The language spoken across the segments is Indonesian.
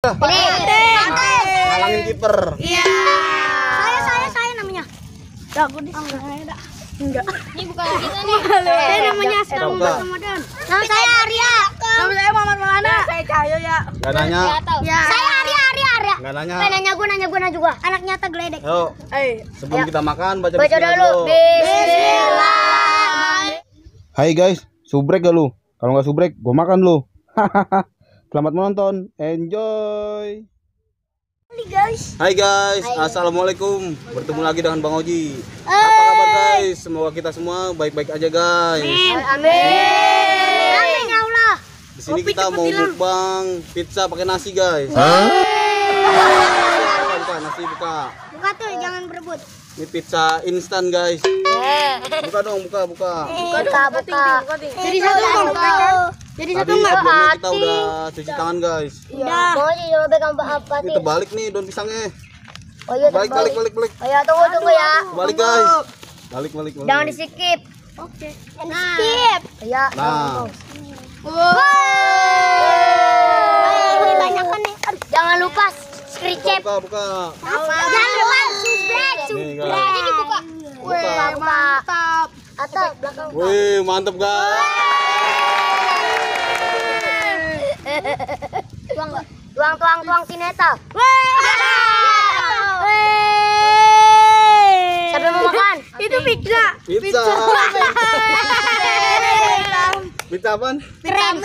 Halangin kiper. Iya. Saya namanya. Ya, aku di enggak. Ini bukan kita nih. Saya namanya Aska Muhammad Ramadan. Nama saya Arya. Nama saya Muhammad Maulana. Saya Cahyo ya. Gak nanya. Ya. Saya Arya. Gak nanya. Nanya gua juga. Anak nyata geledek. Ayo. Sebelum kita makan baca Baca dulu. Bismillah. Hai guys, subrek gak lu? Kalau nggak subrek, gue makan lu. Selamat menonton, enjoy. Hai guys, assalamualaikum. Bertemu lagi dengan Bang Oji. Apa kabar guys? Semoga kita semua baik-baik aja guys. Amin. Amin ya Allah. Di sini kita mau mukbang pizza pakai nasi guys. Buka nasi buka. Buka tuh, jangan berebut. Ini pizza instan guys. Buka dong, buka. Buka. Jadi Tadi satu enggak sebelumnya kita udah cuci tangan guys. Udah. Mau sih coba pegang apa Ini terbalik nih daun pisangnya. Oh iya, Balik. Oh ya, tunggu ya. Balik guys. Balik. Jangan di-skip. Oke. Skip. Ya. Nah. Ini banyak kan nih. Jangan lupa screenshot. Buka. Jangan lupa subscribe. Nih, guys. Jadi dibuka. Buka. Mantap. Atau belakang. Wih, mantep guys. Tuang sineta. Siapa mau makan? Itu pizza. Pizza apaan? Keren.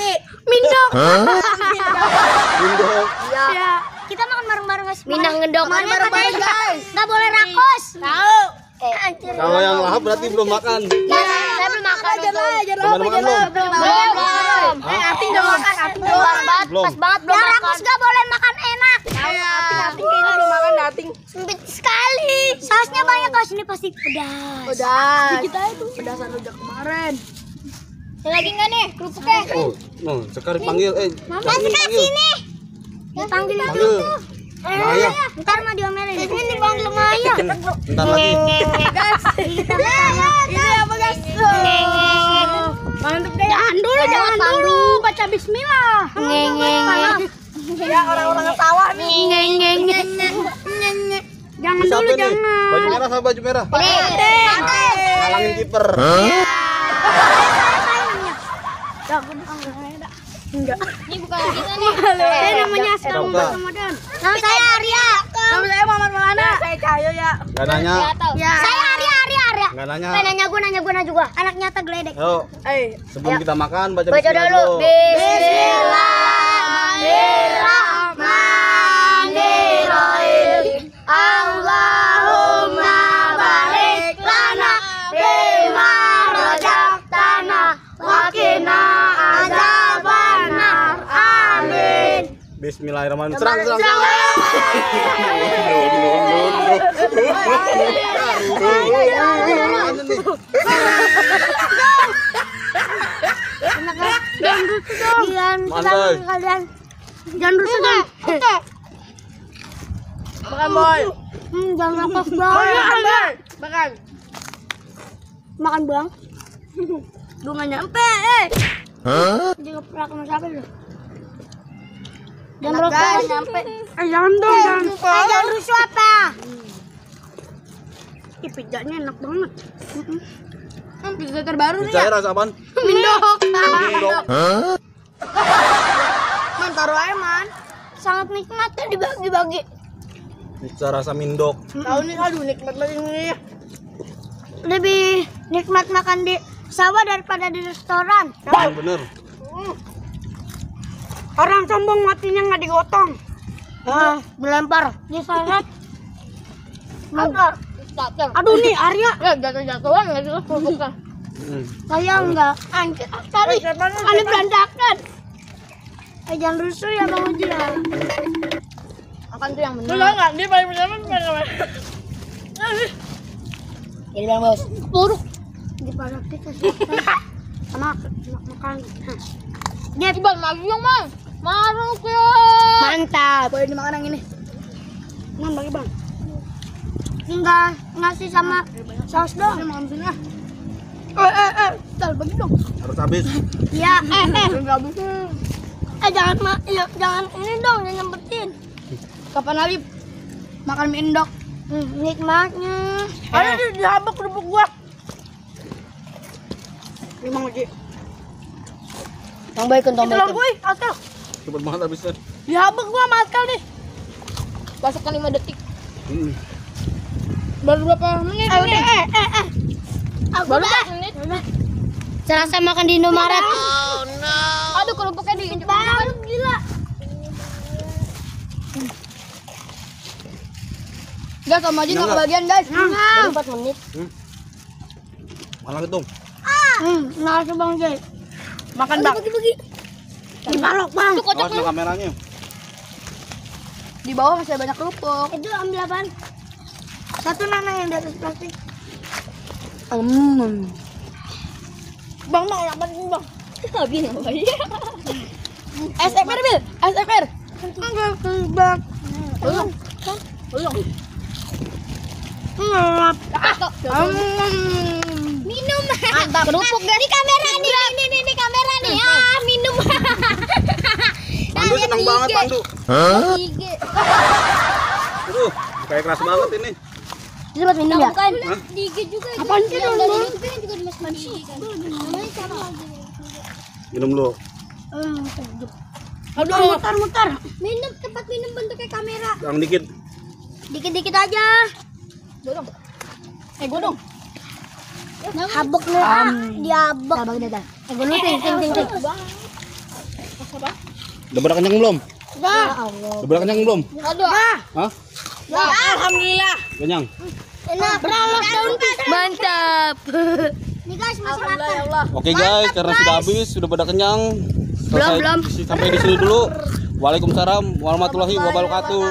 Mindok. Mindok. Iya. Kita makan bareng-bareng guys. Mindang ngendok. Bareng-bareng guys. Enggak boleh rakus. Tahu. Kalau yang lahap berarti belum makan. Saya belum makan. Belum makan belum? Belum. Ating udah makan. Belum. Pas banget belum makan. Rakus enggak boleh makan enak. Ating kayaknya belum makan Ating. Sempit sekali. Sausnya banyak guys, ini pasti pedas. Kita itu pedasan udah kemarin. Lagi enggak nih kerupuknya? Oh, sekarang panggil. Mas sini. Dipanggil itu. Maya. Ntar mah diomelin. Ini dipanggil Maya. Bentar lagi. Guys. Ini apa guys? Mantap guys. Jangan dulu. Baca bismillah. Ya orang-orang ketawa nih. Jangan Siapa dulu, nih? jangan. Baju merah sama baju merah? Halangin kiper. Enggak. Ini bukan kita nih. Saya namanya Aska Muhammad Ramadan. Nama saya Arya. Nama saya Muhammad Maulana. Saya Cahyo ya. Gak nanya. Saya Arya. Gak nanya. Nanya gua juga. Anak nyata geledek. Ayo. Sebelum kita makan baca Baca dulu. Bismillahirrahmanirrahim. Allahumma barik lana bima razaqtana wa qina adzabannar. Amin. Bismillahirrahmanirrahim. Serang. Jangan rusuh dong. Makan boy. Jangan nafas boy. Makan bang. Lu nggak nyampe. Jangan pernah sama siapa lu. Jangan rusuh nyampe. Jangan dong. Jangan rusuh apa? Ih, pizzanya enak banget. Pizza terbaru nih. Pizza rasa apaan? Mindok. Mindok. Man, taruh aja man. Sangat nikmat ya dibagi-bagi. Pizza rasa mindok. Tahu nih, aduh nikmat banget ini. Lebih nikmat makan di sawah daripada di restoran. Bener. Orang sombong matinya nggak digotong. Dilempar, diseret. Aduh nih Arya. Jatuh-jatuhan nggak jelas kerupuknya. Saya enggak. Tadi kali berantakan. Jangan rusuh ya Bang Uji. Makan tuh yang benar. Enggak enggak, dia paling pertama enggak. Ini Bang Bos. Buruk. Di parak kita sama makan. Dia Bang lagi yang Bang. Maruk ya. Mantap. Boleh dimakan yang ini. Nah, bagi Bang. Enggak ngasih sama saus doang. Makan sini ah. Tar bagi dong. Harus habis. Ya, enggak bisa. Jangan ini dong, jangan nyempetin. Kapan lagi makan mie endok? Nikmatnya. Ada di habak kerupuk gua. Emang lagi. Tambahkan. Itulah gue, Atel. Cepet banget habisnya. Di habak gua sama Atel nih. Masukkan 5 detik. Baru berapa menit? Baru berapa menit? Serasa makan di Indomaret. Oh no. Aduh kerupuknya diinjek banget. Gila. Guys, sama aja nggak kebagian guys. Baru 4 menit. Malah gitu. Nah, bang guys. Makan bang. Bagi. Dibalok bang. Itu kocak nih kameranya. Di bawah masih banyak kerupuk. Itu ambil apaan? Satu nana yang di atas plastik. Bang, enak banget bang. Habis apa ya? SFR bil, SFR. Enggak kebak. Belum. Minum. Mantap. Kerupuk guys. Ini kamera nih. Ini kamera nih. Ah, minum. Pandu senang banget Pandu. Hah? Aduh, kayak keras banget ini. Ini buat minum ya? Bukan. Digi juga. Apaan sih dong? Itu kan juga dimasukkan di ikan. Namanya sama. Minum lu. Aduh, mutar. Minum, tempat minum bentuknya kamera. Yang dikit. Dikit-dikit aja. Gue dong. Habuk nih. Diabek. Sabar dah. Gue lu ting. Udah pada kenyang belum? Udah. Udah pada kenyang belum? Aduh. Hah? Ya, alhamdulillah. Kenyang? Enak. Beralas daun. Mantap. Nih guys, masih lapar. Oke guys, karena sudah habis, sudah pada kenyang. Belum. Sampai di sini dulu. Waalaikumsalam warahmatullahi wabarakatuh.